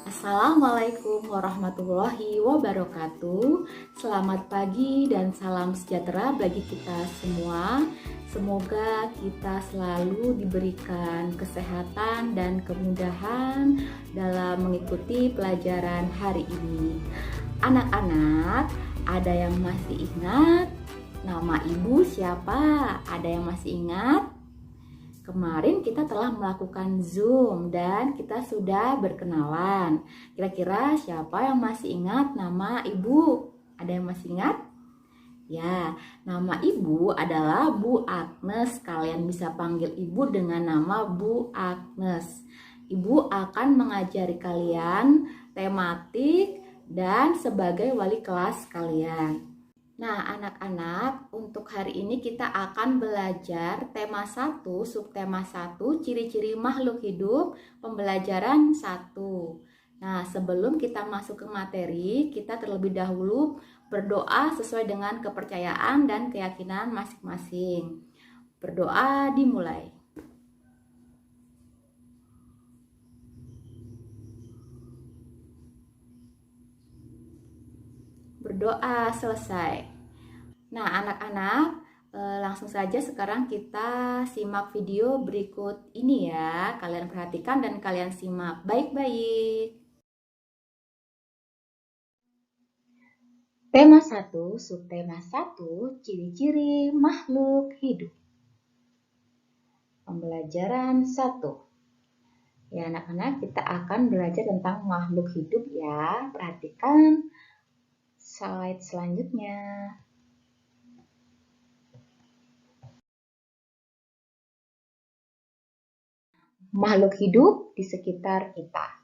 Assalamualaikum warahmatullahi wabarakatuh. Selamat pagi dan salam sejahtera bagi kita semua. Semoga kita selalu diberikan kesehatan dan kemudahan dalam mengikuti pelajaran hari ini. Anak-anak, ada yang masih ingat nama ibu siapa? Ada yang masih ingat? Kemarin kita telah melakukan Zoom dan kita sudah berkenalan. Kira-kira siapa yang masih ingat nama ibu? Ada yang masih ingat? Ya, nama ibu adalah Bu Agnes. Kalian bisa panggil ibu dengan nama Bu Agnes. Ibu akan mengajari kalian tematik dan sebagai wali kelas kalian. Nah, anak-anak, untuk hari ini kita akan belajar tema 1, subtema 1, ciri-ciri makhluk hidup, pembelajaran 1. Nah, sebelum kita masuk ke materi, kita terlebih dahulu berdoa sesuai dengan kepercayaan dan keyakinan masing-masing. Berdoa dimulai. Berdoa selesai. Nah, anak-anak, langsung saja sekarang kita simak video berikut ini ya. Kalian perhatikan dan kalian simak baik-baik. Tema 1, subtema 1, ciri-ciri makhluk hidup. Pembelajaran 1. Ya, anak-anak, kita akan belajar tentang makhluk hidup ya. Perhatikan slide selanjutnya. Makhluk hidup di sekitar kita.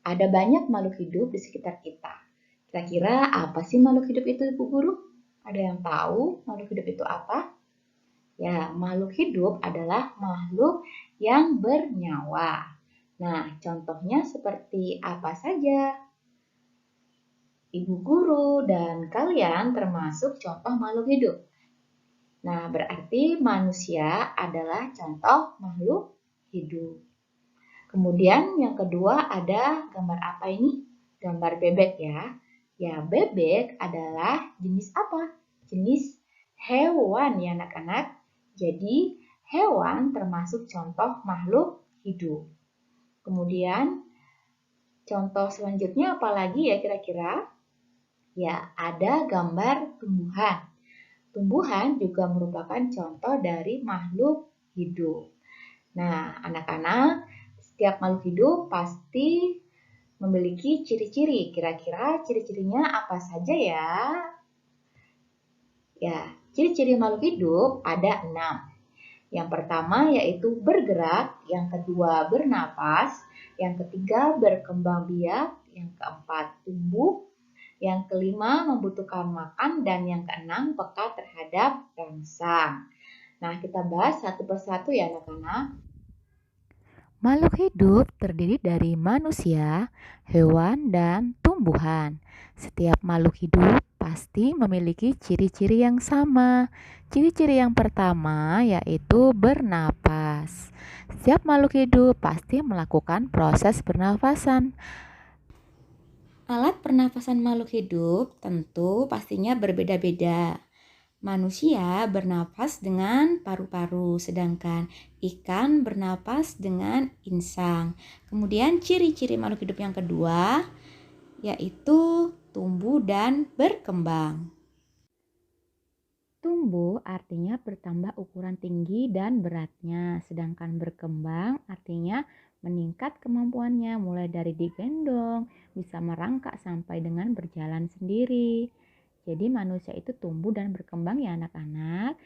Ada banyak makhluk hidup di sekitar kita. Kira-kira apa sih makhluk hidup itu, Ibu Guru? Ada yang tahu makhluk hidup itu apa? Ya, makhluk hidup adalah makhluk yang bernyawa. Nah, contohnya seperti apa saja? Ibu Guru dan kalian termasuk contoh makhluk hidup. Nah, berarti manusia adalah contoh makhluk hidup. Kemudian yang kedua ada gambar apa ini? Gambar bebek ya. Ya, bebek adalah jenis apa? Jenis hewan ya anak-anak. Jadi, hewan termasuk contoh makhluk hidup. Kemudian, contoh selanjutnya apa lagi ya kira-kira? Ya, ada gambar tumbuhan. Tumbuhan juga merupakan contoh dari makhluk hidup. Nah, anak-anak, setiap makhluk hidup pasti memiliki ciri-ciri. Kira-kira ciri-cirinya apa saja ya? Ya, ciri-ciri makhluk hidup ada 6. Yang pertama yaitu bergerak, yang kedua bernapas, yang ketiga berkembang biak, yang keempat tumbuh, yang kelima membutuhkan makan, dan yang keenam peka terhadap rangsang. Nah, kita bahas satu persatu ya anak-anak. Makhluk hidup terdiri dari manusia, hewan, dan tumbuhan. Setiap makhluk hidup pasti memiliki ciri-ciri yang sama. Ciri-ciri yang pertama yaitu bernapas. Setiap makhluk hidup pasti melakukan proses pernafasan. Alat pernafasan makhluk hidup tentu pastinya berbeda-beda. Manusia bernapas dengan paru-paru, sedangkan ikan bernapas dengan insang. Kemudian ciri-ciri makhluk hidup yang kedua yaitu tumbuh dan berkembang. Tumbuh artinya bertambah ukuran tinggi dan beratnya, sedangkan berkembang artinya meningkat kemampuannya mulai dari digendong, bisa merangkak sampai dengan berjalan sendiri. Jadi manusia itu tumbuh dan berkembang ya anak-anak.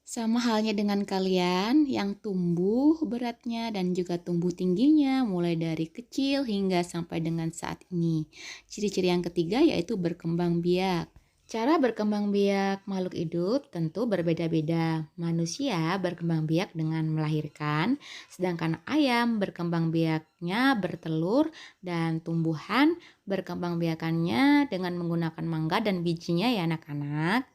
Sama halnya dengan kalian yang tumbuh beratnya dan juga tumbuh tingginya mulai dari kecil hingga sampai dengan saat ini. Ciri-ciri yang ketiga yaitu berkembang biak. Cara berkembang biak makhluk hidup tentu berbeda-beda. Manusia berkembang biak dengan melahirkan, sedangkan ayam berkembang biaknya bertelur, dan tumbuhan berkembang biakannya dengan menggunakan mangga dan bijinya ya anak-anak.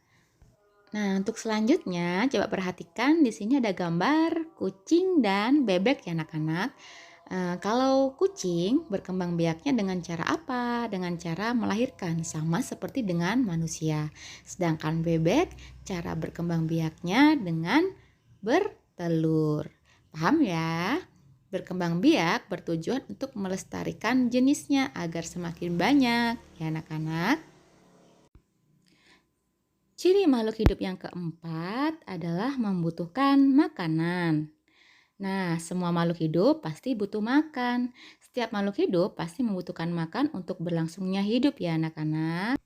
Nah, untuk selanjutnya coba perhatikan di sini ada gambar kucing dan bebek ya anak-anak. Kalau kucing berkembang biaknya dengan cara apa? Dengan cara melahirkan, sama seperti dengan manusia. Sedangkan bebek cara berkembang biaknya dengan bertelur. Paham ya? Berkembang biak bertujuan untuk melestarikan jenisnya agar semakin banyak, ya anak-anak. Ciri makhluk hidup yang keempat adalah membutuhkan makanan. Nah, semua makhluk hidup pasti butuh makan. Setiap makhluk hidup pasti membutuhkan makan untuk berlangsungnya hidup ya anak-anak.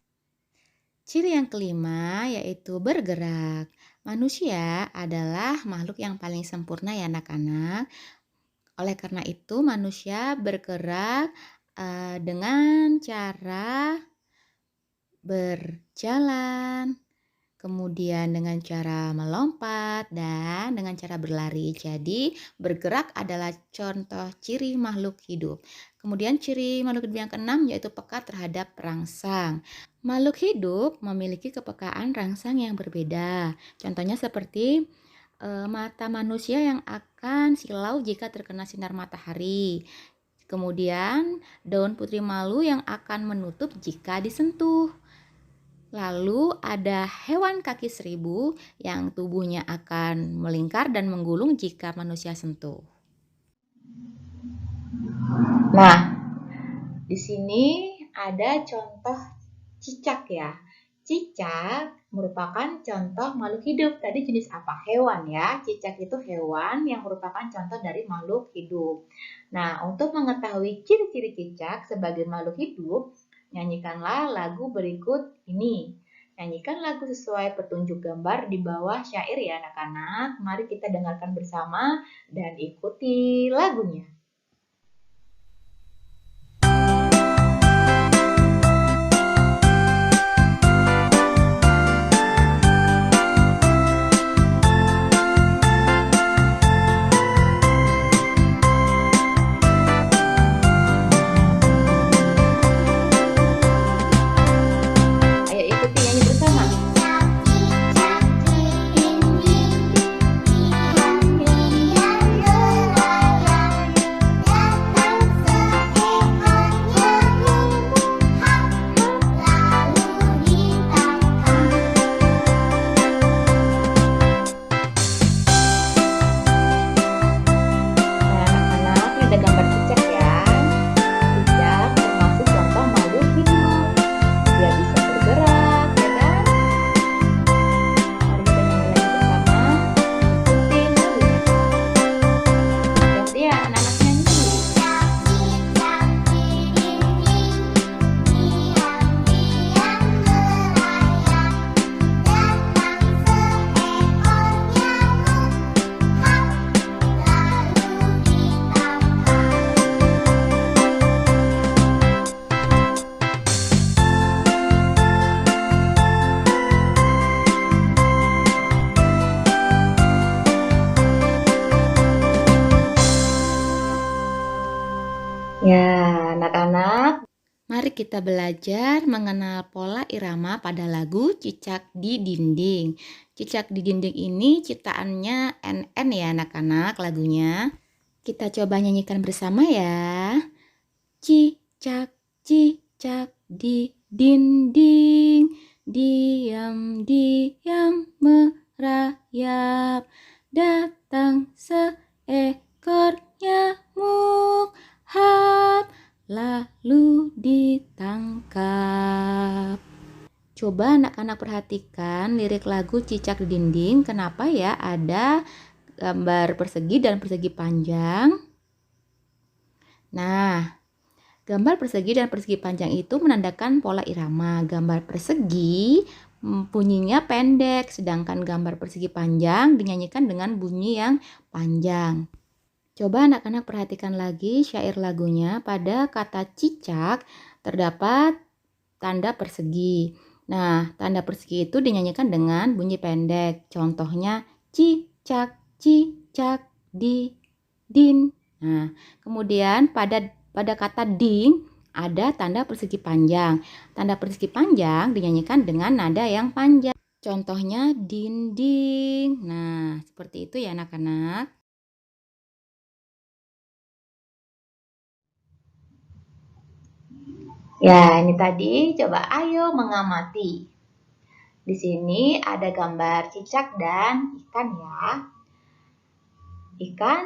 Ciri yang kelima yaitu bergerak. Manusia adalah makhluk yang paling sempurna ya anak-anak. Oleh karena itu manusia bergerak dengan cara berjalan, kemudian dengan cara melompat dan dengan cara berlari. Jadi bergerak adalah contoh ciri makhluk hidup. Kemudian ciri makhluk hidup yang keenam yaitu peka terhadap rangsang. Makhluk hidup memiliki kepekaan rangsang yang berbeda. Contohnya seperti mata manusia yang akan silau jika terkena sinar matahari. Kemudian daun putri malu yang akan menutup jika disentuh. Lalu ada hewan kaki seribu yang tubuhnya akan melingkar dan menggulung jika manusia sentuh. Nah, di sini ada contoh cicak ya. Cicak merupakan contoh makhluk hidup. Tadi jenis apa? Hewan ya. Cicak itu hewan yang merupakan contoh dari makhluk hidup. Nah, untuk mengetahui ciri-ciri cicak sebagai makhluk hidup, nyanyikanlah lagu berikut ini. Nyanyikan lagu sesuai petunjuk gambar di bawah syair ya anak-anak. Mari kita dengarkan bersama dan ikuti lagunya. Ayo ikuti nyanyi bersama. Nah, anak-anak, ini ada gambar cicak ya. Cicak termasuk contoh makhluk hidup. Dia bisa bergerak, ya kan? Mari kita nyanyi lagi bersama. Ikutin lagunya. Gantian anak-anak nyanyi. Ya, anak-anak, mari kita belajar mengenal pola irama pada lagu Cicak di Dinding. Cicak di Dinding ini ciptaannya NN ya anak-anak lagunya. Kita coba nyanyikan bersama ya. Cicak, cicak di dinding, diam-diam merayap. Datang seekor nyamuk, hap, lalu ditangkap. Coba anak-anak perhatikan lirik lagu Cicak di Dinding. Kenapa ya ada gambar persegi dan persegi panjang? Nah, gambar persegi dan persegi panjang itu menandakan pola irama. Gambar persegi bunyinya pendek, sedangkan gambar persegi panjang dinyanyikan dengan bunyi yang panjang. Coba anak-anak perhatikan lagi syair lagunya. Pada kata cicak terdapat tanda persegi. Nah, tanda persegi itu dinyanyikan dengan bunyi pendek. Contohnya cicak, cicak di din. Nah, kemudian pada kata ding ada tanda persegi panjang. Tanda persegi panjang dinyanyikan dengan nada yang panjang. Contohnya dinding. Nah, seperti itu ya anak-anak. Ya, ini tadi coba ayo mengamati. Di sini ada gambar cicak dan ikan ya. Ikan,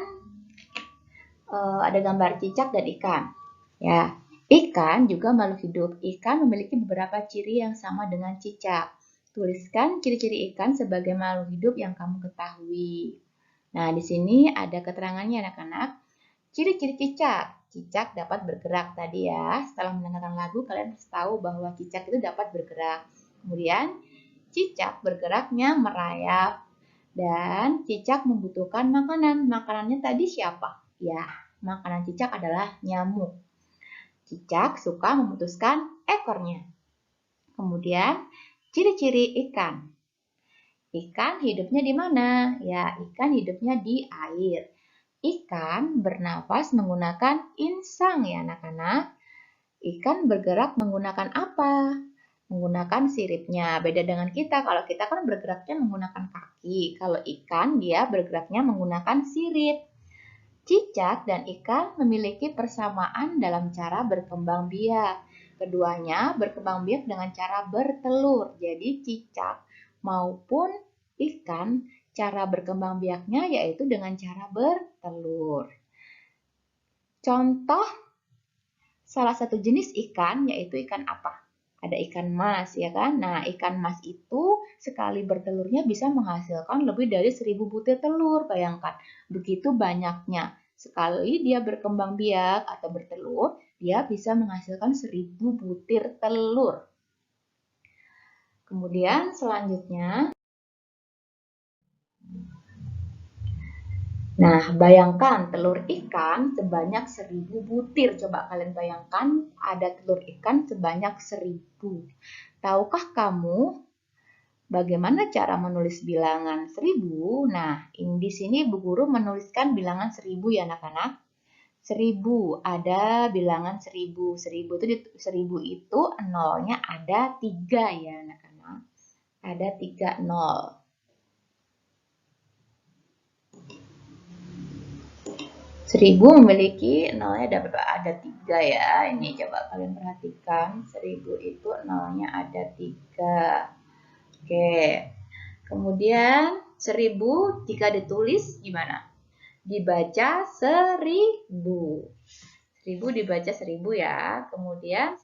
ada gambar cicak dan ikan. Ya, ikan juga makhluk hidup. Ikan memiliki beberapa ciri yang sama dengan cicak. Tuliskan ciri-ciri ikan sebagai makhluk hidup yang kamu ketahui. Nah, di sini ada keterangannya anak-anak. Ciri-ciri cicak. Cicak dapat bergerak tadi ya. Setelah mendengarkan lagu, kalian harus tahu bahwa cicak itu dapat bergerak. Kemudian, cicak bergeraknya merayap. Dan cicak membutuhkan makanan. Makanannya tadi siapa? Ya, makanan cicak adalah nyamuk. Cicak suka memutuskan ekornya. Kemudian, ciri-ciri ikan. Ikan hidupnya di mana? Ya, ikan hidupnya di air. Ikan bernafas menggunakan insang ya anak-anak. Ikan bergerak menggunakan apa? Menggunakan siripnya. Beda dengan kita, kalau kita kan bergeraknya menggunakan kaki. Kalau ikan dia bergeraknya menggunakan sirip. Cicak dan ikan memiliki persamaan dalam cara berkembang biak. Keduanya berkembang biak dengan cara bertelur. Jadi cicak maupun ikan cara berkembang biaknya yaitu dengan cara bertelur. Contoh salah satu jenis ikan yaitu ikan apa? Ada ikan mas ya kan? Nah ikan mas itu sekali bertelurnya bisa menghasilkan lebih dari 1000 butir telur. Bayangkan begitu banyaknya. Sekali dia berkembang biak atau bertelur, dia bisa menghasilkan 1000 butir telur. Kemudian selanjutnya, nah bayangkan telur ikan sebanyak 1000 butir. Coba kalian bayangkan ada telur ikan sebanyak 1000. Tahukah kamu bagaimana cara menulis bilangan 1000? Nah, di sini Bu Guru menuliskan bilangan 1000 ya anak-anak. 1000 ada bilangan 1000. 1000 itu nolnya ada 3 ya anak-anak. Ada 3 nol. 1000 memiliki nolnya ada 3 ya. Ini coba kalian perhatikan. 1000 itu nolnya ada 3. Oke. Kemudian 1000 jika ditulis gimana? Dibaca 1000. 1000 dibaca 1000 ya. Kemudian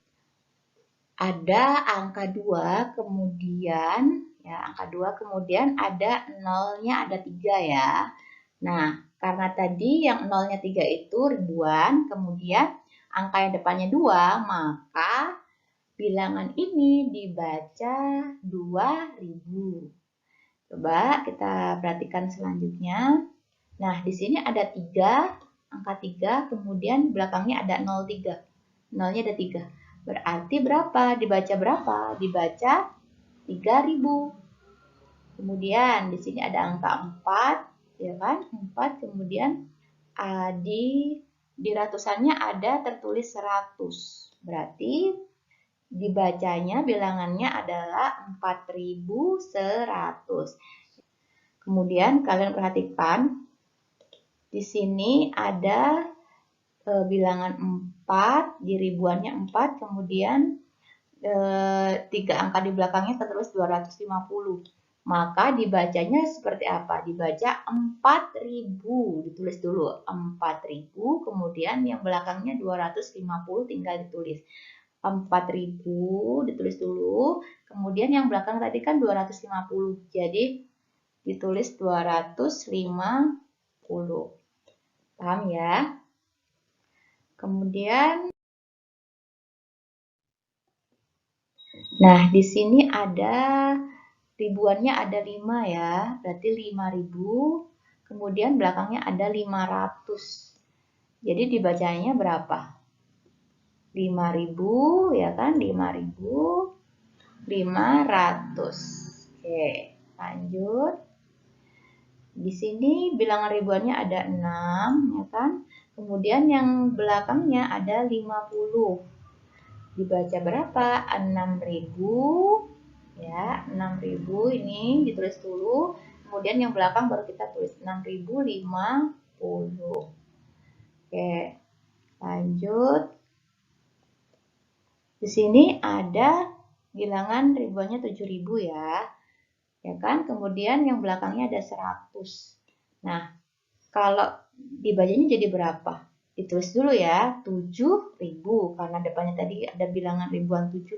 ada angka 2, kemudian ya angka 2 kemudian ada nolnya ada 3 ya. Nah, karena tadi yang nolnya 3 itu ribuan, kemudian angka yang depannya 2, maka bilangan ini dibaca 2000. Coba kita perhatikan selanjutnya. Nah, di sini ada 3, angka 3, kemudian belakangnya ada 03. Nolnya ada 3. Berarti berapa? Dibaca berapa? Dibaca 3000. Kemudian di sini ada angka 4, ya kan? 4, kemudian di ratusannya ada tertulis 100. Berarti dibacanya bilangannya adalah 4100. Kemudian kalian perhatikan di sini ada bilangan 4, di ribuannya 4, kemudian 3 angka di belakangnya tertulis 250. Maka dibacanya seperti apa? Dibaca 4000, ditulis dulu 4000, kemudian yang belakangnya 250 tinggal ditulis. 4000 ditulis dulu, kemudian yang belakang tadi kan 250. Jadi ditulis 250. Paham ya? Kemudian, nah di sini ada ribuannya ada 5 ya, berarti 5000. Kemudian belakangnya ada 500. Jadi dibacanya berapa? 5000 ya kan? 5500. Oke, lanjut. Di sini bilangan ribuannya ada 6 ya kan? Kemudian yang belakangnya ada 50. Dibaca berapa? 6000 ya. 6000 ini ditulis dulu. Kemudian yang belakang baru kita tulis 6050. Oke. Lanjut. Di Di sini ada bilangan ribuannya 7.000 ya. Ya kan? Kemudian yang belakangnya ada 100. Nah, kalau dibacanya jadi berapa? Ditulis dulu ya, 7.000 karena depannya tadi ada bilangan ribuan 7.000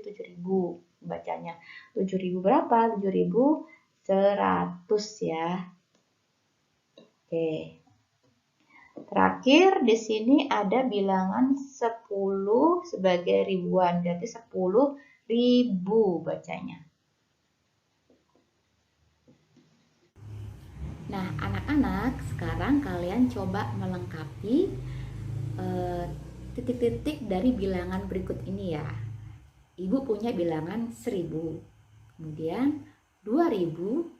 bacanya. 7.000 berapa? 7.100 ya. Oke. Terakhir di sini ada bilangan 10 sebagai ribuan, berarti 10.000 bacanya. Nah, anak-anak, sekarang kalian coba melengkapi titik-titik dari bilangan berikut ini ya. Ibu punya bilangan 1.000, kemudian 2.000,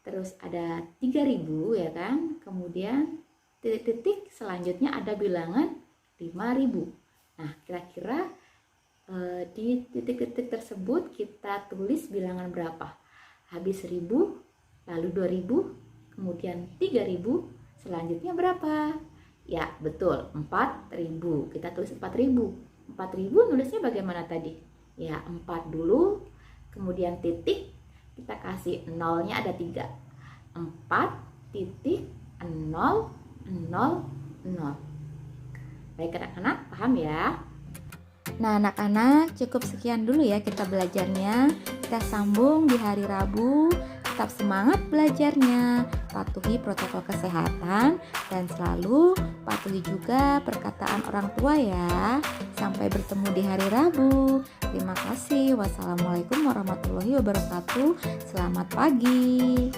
terus ada 3.000 ya kan, kemudian titik-titik selanjutnya ada bilangan 5.000. Nah, kira-kira di titik-titik tersebut kita tulis bilangan berapa? Habis 1.000, lalu 2.000, kemudian 3.000, selanjutnya berapa? Ya, betul, 4.000. Kita tulis 4.000. 4.000 nulisnya bagaimana tadi? Ya, 4 dulu, kemudian titik, kita kasih nolnya ada 3. 4.000. Baik anak-anak, paham ya? Nah, anak-anak, cukup sekian dulu ya kita belajarnya. Kita sambung di hari Rabu. Tetap semangat belajarnya, patuhi protokol kesehatan, dan selalu patuhi juga perkataan orang tua ya. Sampai bertemu di hari Rabu. Terima kasih. Wassalamualaikum warahmatullahi wabarakatuh. Selamat pagi.